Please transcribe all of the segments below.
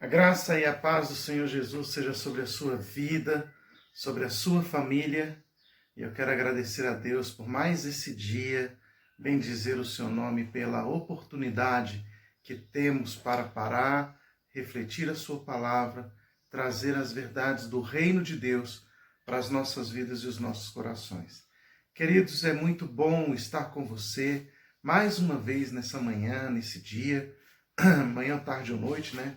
A graça e a paz do Senhor Jesus seja sobre a sua vida, sobre a sua família. E eu quero agradecer a Deus por mais esse dia, bendizer o seu nome pela oportunidade que temos para parar, refletir a sua palavra, trazer as verdades do reino de Deus para as nossas vidas e os nossos corações. Queridos, é muito bom estar com você mais uma vez nessa manhã, nesse dia, manhã, tarde ou noite, né?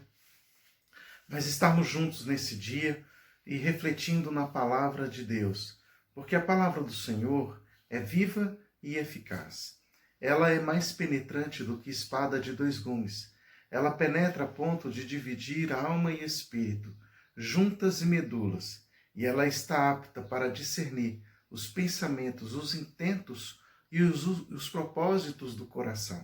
Mas estarmos juntos nesse dia e refletindo na palavra de Deus, porque a palavra do Senhor é viva e eficaz. Ela é mais penetrante do que espada de dois gumes. Ela penetra a ponto de dividir alma e espírito, juntas e medulas, e ela está apta para discernir os pensamentos, os intentos e os propósitos do coração.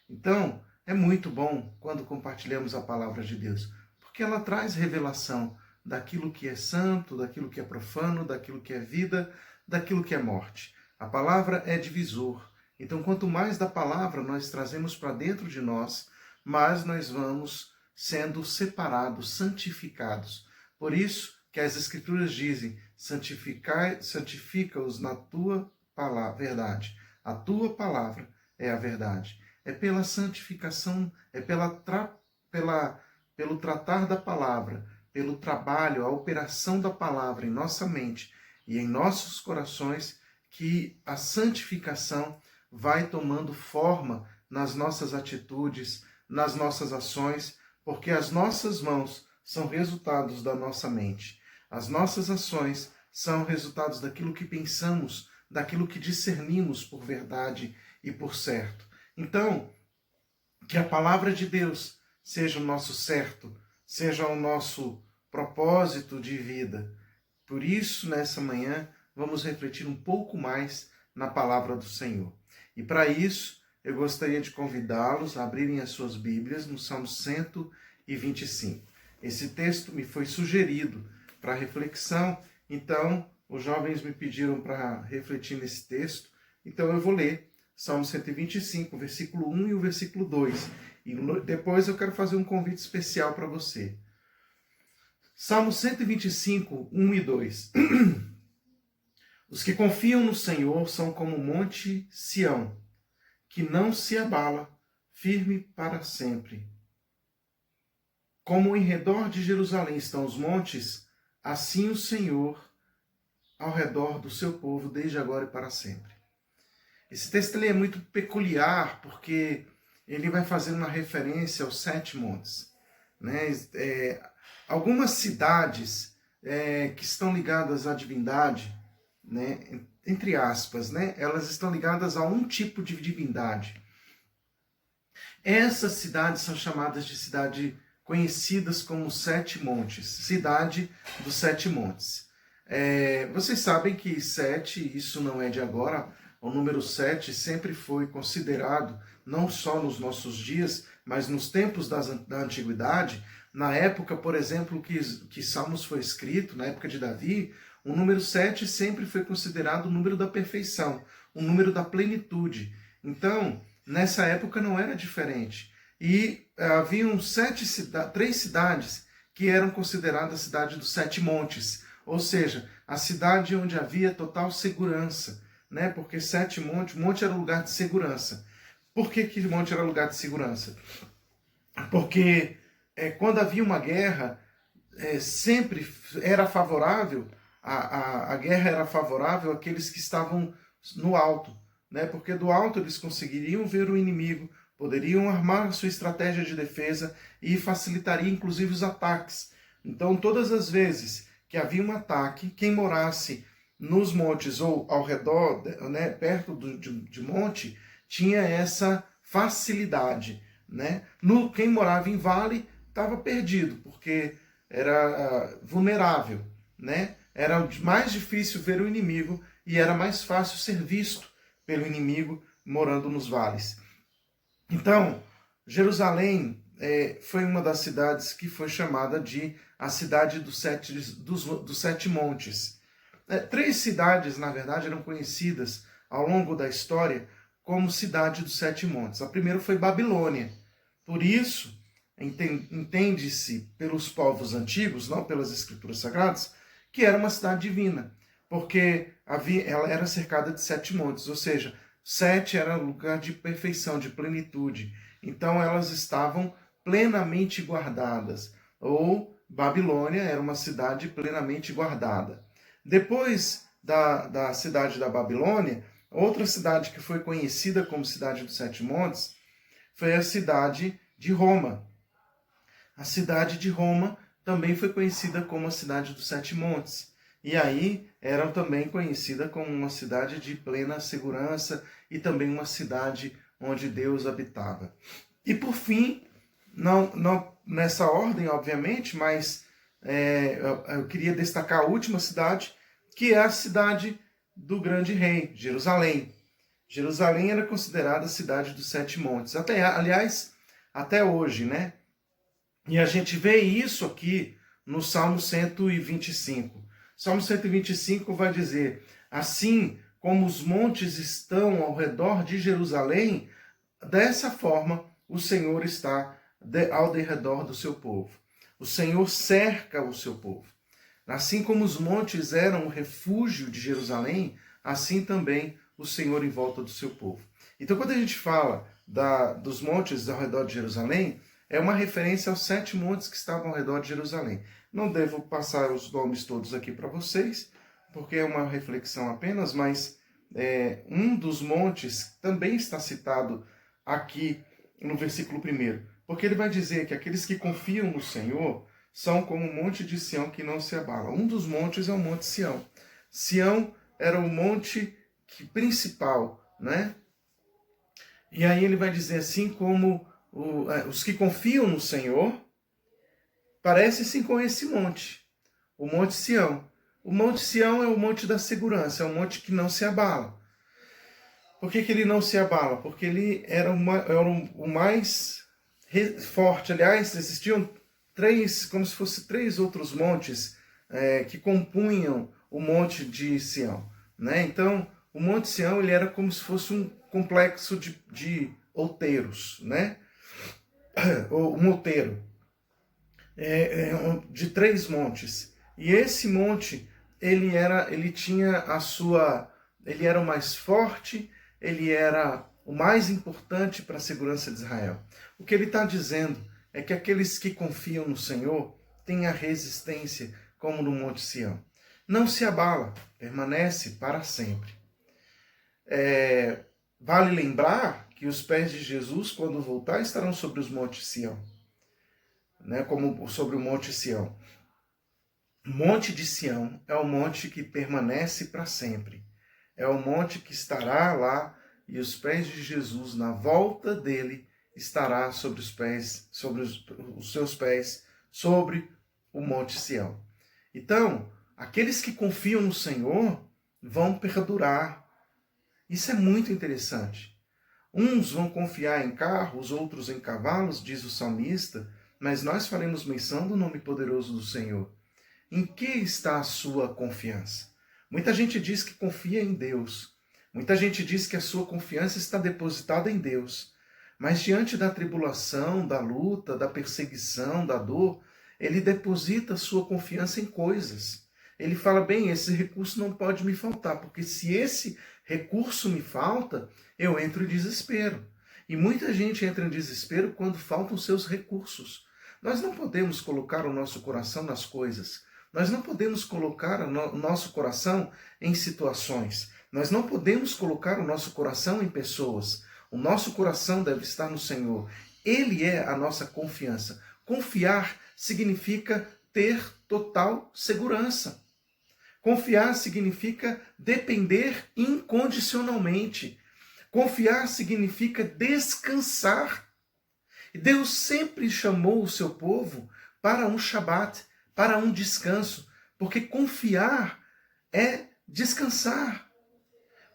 Então, é muito bom quando compartilhamos a palavra de Deus, porque ela traz revelação daquilo que é santo, daquilo que é profano, daquilo que é vida, daquilo que é morte. A palavra é divisor. Então, quanto mais da palavra nós trazemos para dentro de nós, mais nós vamos sendo separados, santificados. Por isso que as Escrituras dizem, santifica-os na tua verdade. A tua palavra é a verdade. É pela santificação, é pelo tratar da palavra, pelo trabalho, a operação da palavra em nossa mente e em nossos corações, que a santificação vai tomando forma nas nossas atitudes, nas nossas ações, porque as nossas mãos são resultados da nossa mente. As nossas ações são resultados daquilo que pensamos, daquilo que discernimos por verdade e por certo. Então, que a palavra de Deus seja o nosso certo, seja o nosso propósito de vida. Por isso, nessa manhã, vamos refletir um pouco mais na palavra do Senhor. E para isso, eu gostaria de convidá-los a abrirem as suas Bíblias no Salmo 125. Esse texto me foi sugerido para reflexão, então os jovens me pediram para refletir nesse texto, então eu vou ler Salmo 125, o versículo 1 e o versículo 2. E depois eu quero fazer um convite especial para você. Salmo 125, 1 e 2. Os que confiam no Senhor são como o monte Sião, que não se abala, firme para sempre. Como em redor de Jerusalém estão os montes, assim o Senhor ao redor do seu povo, desde agora e para sempre. Esse texto ele é muito peculiar, porque ele vai fazer uma referência aos 7 montes. Né? Algumas cidades que estão ligadas à divindade, né? Entre aspas, né? Elas estão ligadas a um tipo de divindade. Essas cidades são chamadas de cidade conhecidas como 7 montes, cidade dos 7 montes. Vocês sabem que 7, isso não é de agora, o número 7 sempre foi considerado, não só nos nossos dias, mas nos tempos da antiguidade. Na época, por exemplo, que Salmos foi escrito, na época de Davi, o número 7 sempre foi considerado o número da perfeição, o número da plenitude. Então, nessa época não era diferente. E haviam 3 cidades que eram consideradas a cidade dos 7 montes, ou seja, a cidade onde havia total segurança, né? Porque 7 monte era lugar de segurança. Por que monte era lugar de segurança? Porque quando havia uma guerra, sempre era favorável, a guerra era favorável àqueles que estavam no alto, né? Porque do alto eles conseguiriam ver o inimigo, poderiam armar a sua estratégia de defesa e facilitaria inclusive os ataques. Então, todas as vezes que havia um ataque, quem morasse nos montes ou ao redor, né, perto de monte, tinha essa facilidade. Né? Quem morava em vale estava perdido, porque era vulnerável. Né? Era mais difícil ver o inimigo e era mais fácil ser visto pelo inimigo morando nos vales. Então, Jerusalém foi uma das cidades que foi chamada de a cidade dos 7 montes. 3 cidades, na verdade, eram conhecidas ao longo da história como cidade dos 7 montes. A primeira foi Babilônia. Por isso, entende-se pelos povos antigos, não pelas escrituras sagradas, que era uma cidade divina, porque ela era cercada de 7 montes, ou seja, 7 era lugar de perfeição, de plenitude. Então elas estavam plenamente guardadas, ou Babilônia era uma cidade plenamente guardada. Depois da cidade da Babilônia, outra cidade que foi conhecida como cidade dos 7 montes foi a cidade de Roma. A cidade de Roma também foi conhecida como a cidade dos 7 montes. E aí era também conhecida como uma cidade de plena segurança e também uma cidade onde Deus habitava. E por fim, não nessa ordem, obviamente, mas eu queria destacar a última cidade, que é a cidade do grande rei, Jerusalém. Jerusalém era considerada a cidade dos 7 montes. Aliás, até hoje, né? E a gente vê isso aqui no Salmo 125. Salmo 125 vai dizer: assim como os montes estão ao redor de Jerusalém, dessa forma o Senhor está ao redor do seu povo. O Senhor cerca o seu povo. Assim como os montes eram o refúgio de Jerusalém, assim também o Senhor em volta do seu povo. Então, quando a gente fala dos montes ao redor de Jerusalém, é uma referência aos 7 montes que estavam ao redor de Jerusalém. Não devo passar os nomes todos aqui para vocês, porque é uma reflexão apenas, mas um dos montes também está citado aqui no versículo 1, porque ele vai dizer que aqueles que confiam no Senhor são como o monte de Sião que não se abala. Um dos montes é o Monte Sião. Sião era o monte principal, né? E aí ele vai dizer assim como os que confiam no Senhor parecem-se com esse monte, o Monte Sião. O Monte Sião é o monte da segurança, é um monte que não se abala. Por que ele não se abala? Porque ele era o mais forte. Aliás, existiam 3, como se fossem 3 outros montes que compunham o Monte de Sião, né? Então, o Monte Sião ele era como se fosse um complexo de outeiros, né? Um outeiro de 3 montes. E esse monte ele era o mais forte, ele era o mais importante para a segurança de Israel. O que ele está dizendo é que aqueles que confiam no Senhor têm a resistência como no Monte Sião. Não se abala, permanece para sempre. Vale lembrar que os pés de Jesus, quando voltar, estarão sobre os montes Sião, né? Como sobre o Monte Sião. O Monte de Sião é o monte que permanece para sempre. É o monte que estará lá e os pés de Jesus, na volta dele, estará sobre os seus pés, sobre o Monte Sião. Então, aqueles que confiam no Senhor vão perdurar. Isso é muito interessante. Uns vão confiar em carros, outros em cavalos, diz o salmista, mas nós faremos menção do nome poderoso do Senhor. Em que está a sua confiança? Muita gente diz que confia em Deus. Muita gente diz que a sua confiança está depositada em Deus. Mas diante da tribulação, da luta, da perseguição, da dor, ele deposita a sua confiança em coisas. Ele fala, bem, esse recurso não pode me faltar, porque se esse recurso me falta, eu entro em desespero. E muita gente entra em desespero quando faltam seus recursos. Nós não podemos colocar o nosso coração nas coisas. Nós não podemos colocar o nosso coração em situações. Nós não podemos colocar o nosso coração em pessoas. O nosso coração deve estar no Senhor. Ele é a nossa confiança. Confiar significa ter total segurança. Confiar significa depender incondicionalmente. Confiar significa descansar. Deus sempre chamou o seu povo para um Shabat, para um descanso, porque confiar é descansar.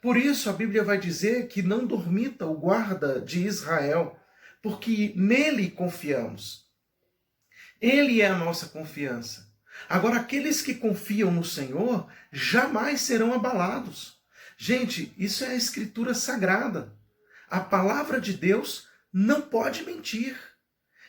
Por isso a Bíblia vai dizer que não dormita o guarda de Israel, porque nele confiamos. Ele é a nossa confiança. Agora, aqueles que confiam no Senhor jamais serão abalados. Gente, isso é a Escritura Sagrada. A palavra de Deus não pode mentir.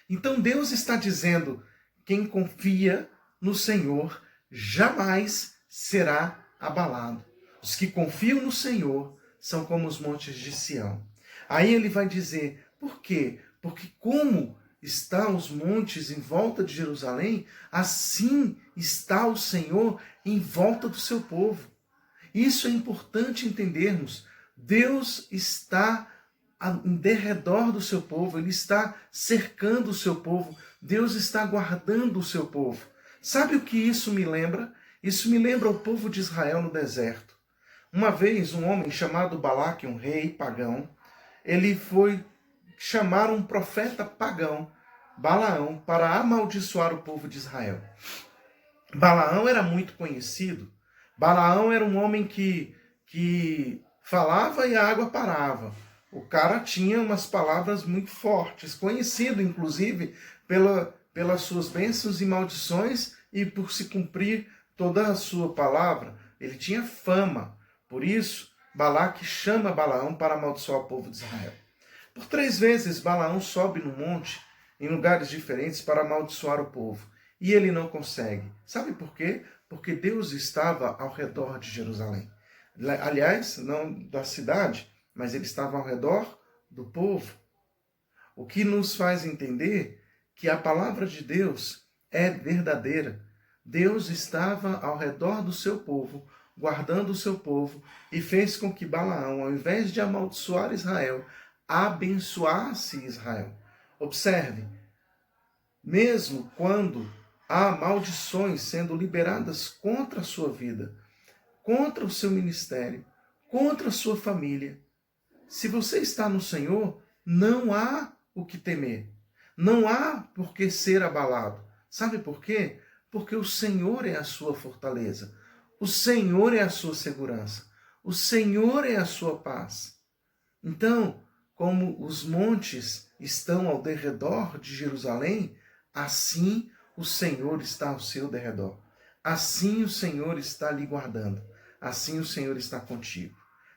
Então Deus está dizendo, quem confia no Senhor jamais será abalado. Os que confiam no Senhor são como os montes de Sião. Aí ele vai dizer, por quê? Porque como estão os montes em volta de Jerusalém, assim está o Senhor em volta do seu povo. Isso é importante entendermos. Deus está em derredor do seu povo, Ele está cercando o seu povo, Deus está guardando o seu povo. Sabe o que isso me lembra? Isso me lembra o povo de Israel no deserto. Uma vez um homem chamado Balaque, um rei pagão, ele foi chamar um profeta pagão, Balaão, para amaldiçoar o povo de Israel. Balaão era muito conhecido. Balaão era um homem que falava e a água parava. O cara tinha umas palavras muito fortes, conhecido inclusive pelas suas bênçãos e maldições e por se cumprir toda a sua palavra. Ele tinha fama. Por isso, Balaque chama Balaão para amaldiçoar o povo de Israel. Por 3 vezes, Balaão sobe no monte, em lugares diferentes, para amaldiçoar o povo. E ele não consegue. Sabe por quê? Porque Deus estava ao redor de Jerusalém. Aliás, não da cidade, mas ele estava ao redor do povo. O que nos faz entender que a palavra de Deus é verdadeira. Deus estava ao redor do seu povo, guardando o seu povo, e fez com que Balaão, ao invés de amaldiçoar Israel, abençoasse Israel. Observe, mesmo quando há maldições sendo liberadas contra a sua vida, contra o seu ministério, contra a sua família, se você está no Senhor, não há o que temer. Não há por que ser abalado. Sabe por quê? Porque o Senhor é a sua fortaleza. O Senhor é a sua segurança. O Senhor é a sua paz. Então, como os montes estão ao derredor de Jerusalém, assim o Senhor está ao seu derredor. Assim o Senhor está lhe guardando. Assim o Senhor está contigo.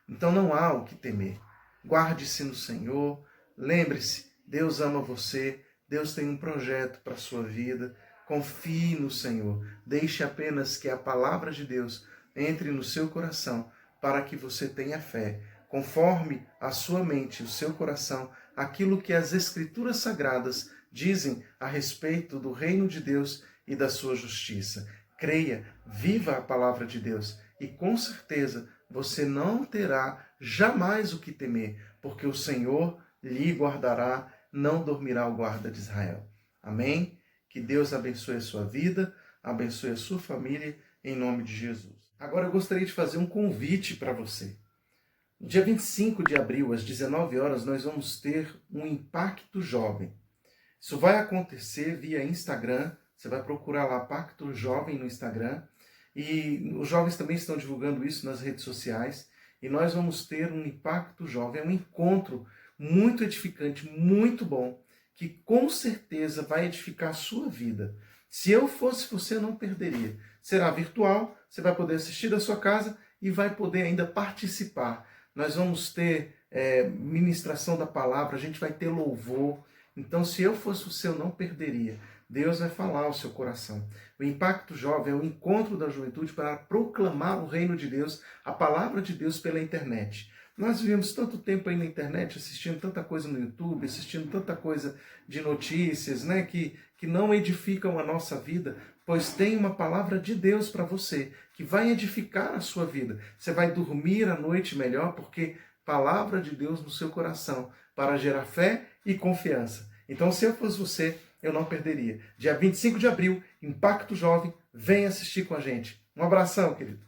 Então não há o que temer. Guarde-se no Senhor. Lembre-se, Deus ama você. Deus tem um projeto para a sua vida. Confie no Senhor. Deixe apenas que a palavra de Deus entre no seu coração para que você tenha fé. Conforme a sua mente, o seu coração, aquilo que as Escrituras Sagradas dizem a respeito do reino de Deus e da sua justiça. Creia, viva a palavra de Deus e com certeza você não terá jamais o que temer, porque o Senhor lhe guardará, não dormirá o guarda de Israel. Amém? Que Deus abençoe a sua vida, abençoe a sua família, em nome de Jesus. Agora eu gostaria de fazer um convite para você. No dia 25 de abril, às 19 horas, nós vamos ter um Impacto Jovem. Isso vai acontecer via Instagram. Você vai procurar lá Pacto Jovem no Instagram. E os jovens também estão divulgando isso nas redes sociais. E nós vamos ter um Impacto Jovem, um encontro muito edificante, muito bom, que com certeza vai edificar a sua vida. Se eu fosse você, eu não perderia. Será virtual, você vai poder assistir da sua casa e vai poder ainda participar. Nós vamos ter ministração da palavra, a gente vai ter louvor. Então, se eu fosse você, eu não perderia. Deus vai falar ao seu coração. O Impacto Jovem é o encontro da juventude para proclamar o reino de Deus, a palavra de Deus pela internet. Nós vivemos tanto tempo aí na internet, assistindo tanta coisa no YouTube, assistindo tanta coisa de notícias, né, que não edificam a nossa vida, pois tem uma palavra de Deus para você, que vai edificar a sua vida. Você vai dormir à noite melhor, porque palavra de Deus no seu coração, para gerar fé e confiança. Então, se eu fosse você, eu não perderia. Dia 25 de abril, Impacto Jovem, vem assistir com a gente. Um abração, querido.